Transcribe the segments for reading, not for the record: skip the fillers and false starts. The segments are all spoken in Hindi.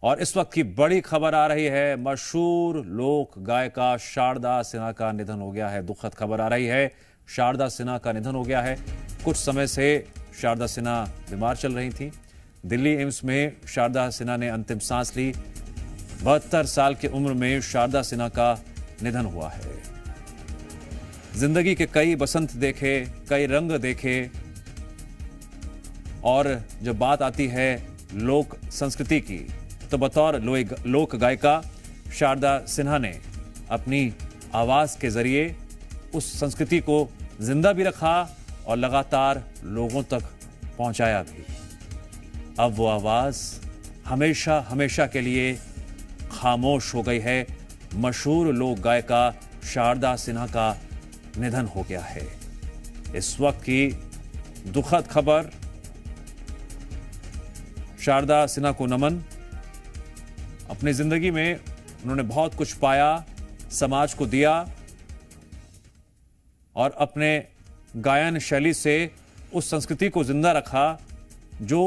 और इस वक्त की बड़ी खबर आ रही है, मशहूर लोक गायिका शारदा सिन्हा का निधन हो गया है। दुखद खबर आ रही है, शारदा सिन्हा का निधन हो गया है। कुछ समय से शारदा सिन्हा बीमार चल रही थी। दिल्ली एम्स में शारदा सिन्हा ने अंतिम सांस ली। 72 साल की उम्र में शारदा सिन्हा का निधन हुआ है। जिंदगी के कई बसंत देखे, कई रंग देखे, और जब बात आती है लोक संस्कृति की तो बतौर लोक गायिका शारदा सिन्हा ने अपनी आवाज के जरिए उस संस्कृति को जिंदा भी रखा और लगातार लोगों तक पहुंचाया भी। अब वो आवाज हमेशा हमेशा के लिए खामोश हो गई है। मशहूर लोक गायिका शारदा सिन्हा का निधन हो गया है। इस वक्त की दुखद खबर। शारदा सिन्हा को नमन। अपनी जिंदगी में उन्होंने बहुत कुछ पाया, समाज को दिया और अपने गायन शैली से उस संस्कृति को जिंदा रखा जो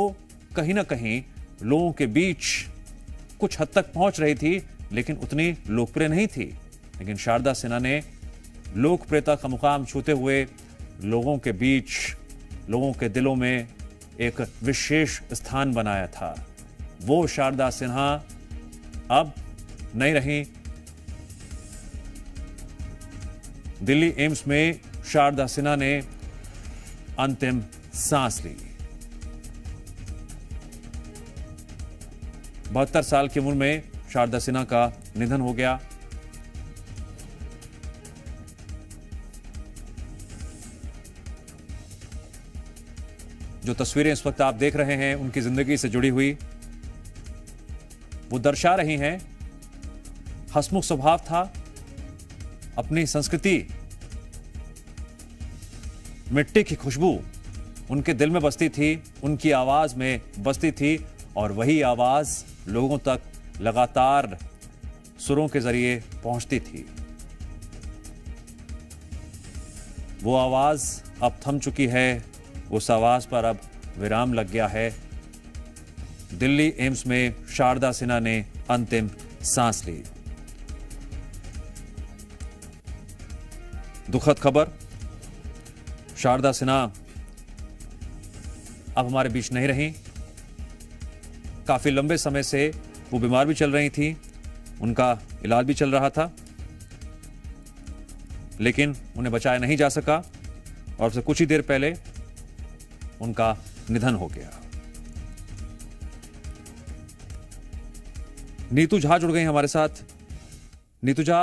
कहीं ना कहीं लोगों के बीच कुछ हद तक पहुंच रही थी, लेकिन उतनी लोकप्रिय नहीं थी। लेकिन शारदा सिन्हा ने लोकप्रियता का मुकाम छूते हुए लोगों के बीच, लोगों के दिलों में एक विशेष स्थान बनाया था। वो शारदा सिन्हा अब नहीं रही। दिल्ली एम्स में शारदा सिन्हा ने अंतिम सांस ली। 72 साल की उम्र में शारदा सिन्हा का निधन हो गया। जो तस्वीरें इस वक्त आप देख रहे हैं उनकी जिंदगी से जुड़ी हुई, वो दर्शा रही हैं हंसमुख स्वभाव था, अपनी संस्कृति, मिट्टी की खुशबू उनके दिल में बसती थी, उनकी आवाज में बसती थी और वही आवाज लोगों तक लगातार सुरों के जरिए पहुंचती थी। वो आवाज अब थम चुकी है। उस आवाज पर अब विराम लग गया है। दिल्ली एम्स में शारदा सिन्हा ने अंतिम सांस ली। दुखद खबर। शारदा सिन्हा अब हमारे बीच नहीं रही। काफी लंबे समय से वो बीमार भी चल रही थी, उनका इलाज भी चल रहा था, लेकिन उन्हें बचाया नहीं जा सका और उससे कुछ ही देर पहले उनका निधन हो गया। नीतू झा जुड़ गई हमारे साथ। नीतू झा,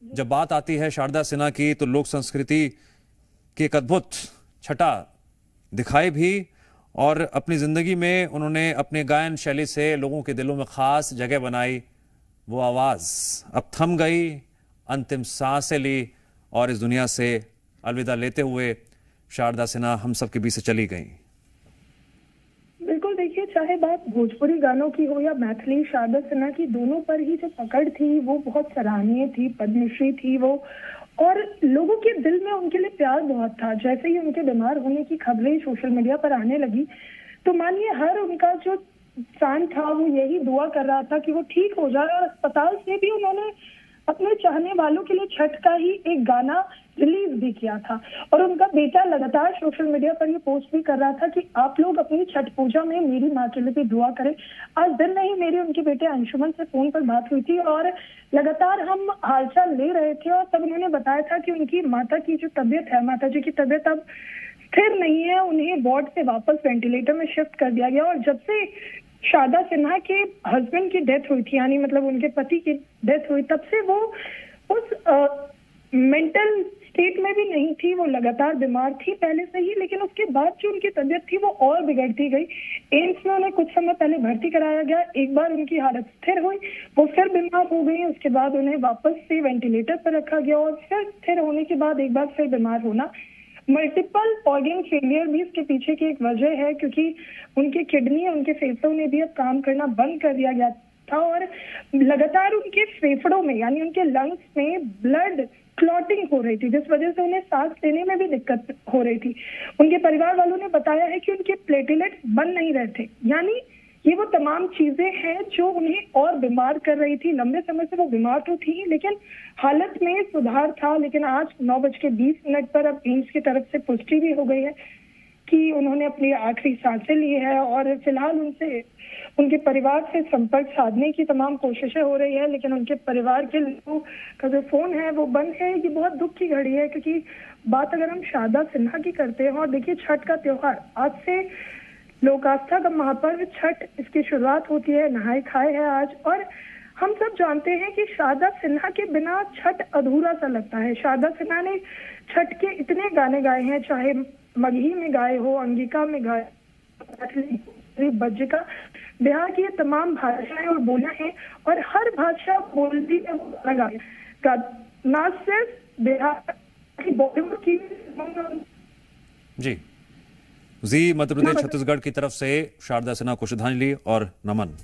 जब बात आती है शारदा सिन्हा की तो लोक संस्कृति की एक अद्भुत छटा दिखाई भी, और अपनी जिंदगी में उन्होंने अपने गायन शैली से लोगों के दिलों में खास जगह बनाई। वो आवाज अब थम गई, अंतिम सांसें ली और इस दुनिया से अलविदा लेते हुए शारदा सिन्हा हम सबके बीच से चली गई। बिल्कुल, देखिए, चाहे बात भोजपुरी गानों की हो या मैथिली, शारदा सिन्हा की दोनों पर ही जो पकड़ थी वो बहुत सराहनीय थी, पद्मश्री थी वो, और लोगों के दिल में उनके लिए प्यार बहुत था। जैसे ही उनके बीमार होने की खबरें सोशल मीडिया पर आने लगी तो मानिए हर उनका जो फैन था वो यही दुआ कर रहा था कि वो ठीक हो जाए, और अस्पताल से भी उन्होंने अपने चाहने वालों के लिए छठ का ही एक गाना रिलीज भी किया था। और उनका बेटा लगातार सोशल मीडिया पर ये पोस्ट भी कर रहा था कि आप लोग अपनी छठ पूजा में मेरी माँ के लिए भी दुआ करें। आज दिन में ही मेरे उनके बेटे अंशुमन से फोन पर बात हुई थी और लगातार हम हालचाल ले रहे थे, और तब उन्होंने बताया था कि उनकी माता की जो तबीयत है, माता जी की तबीयत अब स्थिर नहीं है, उन्हें वार्ड से वापस वेंटिलेटर में शिफ्ट कर दिया गया। और जब से शारदा सिन्हा के हस्बैंड की डेथ हुई थी, यानी मतलब उनके पति की डेथ हुई, तब से वो उस मेंटल स्टेट में भी नहीं थी। वो लगातार बीमार थी पहले से ही, लेकिन उसके बाद जो उनकी तबीयत थी वो और बिगड़ती गई। एम्स में उन्हें कुछ समय पहले भर्ती कराया गया। एक बार उनकी हालत स्थिर हुई, वो फिर बीमार हो गई। उसके बाद उन्हें वापस से वेंटिलेटर पर रखा गया और फिर स्थिर होने के बाद एक बार फिर बीमार होना। मल्टीपल ऑर्गन फेलियर भी इसके पीछे की एक वजह है, क्योंकि उनके किडनी, उनके फेफड़ों ने भी अब काम करना बंद कर दिया गया था और लगातार उनके फेफड़ों में, यानी उनके लंग्स में ब्लड क्लॉटिंग हो रही थी, जिस वजह से उन्हें सांस लेने में भी दिक्कत हो रही थी। उनके परिवार वालों ने बताया है कि उनके प्लेटलेट्स बन नहीं रहे थे, यानी ये वो तमाम चीजें हैं जो उन्हें और बीमार कर रही थी। लंबे समय से वो बीमार तो थी, लेकिन हालत में सुधार था। लेकिन आज 9:20 पर अब एम्स की तरफ से पुष्टि भी हो गई है कि उन्होंने अपनी आखिरी सांसें ली है और फिलहाल उनसे उनके परिवार से संपर्क साधने की तमाम कोशिशें हो रही है, लेकिन उनके परिवार के लोगों का जो फोन है वो बंद है। ये बहुत दुख की घड़ी है, क्योंकि बात अगर हम शारदा सिन्हा की करते हैं, और देखिए छठ का त्योहार आज से लोक आस्था का महापर्व छठ, इसकी शुरुआत होती है, नहाए खाए है आज। और हम सब जानते हैं कि शारदा सिन्हा के बिना छठ अधूरा सा लगता है। शारदा सिन्हा ने छठ के इतने गाने गाए हैं, चाहे मगही में गाए हो, अंगिका में गाए, बज्जिका, बिहार की ये तमाम भाषाएं और बोलियां हैं, और हर भाषा बोलती है वो गाना गाए, ना सिर्फ बिहार की, बॉलीवुड की। जी, जी मध्य प्रदेश छत्तीसगढ़ की तरफ से शारदा सिन्हा को श्रद्धांजलि और नमन।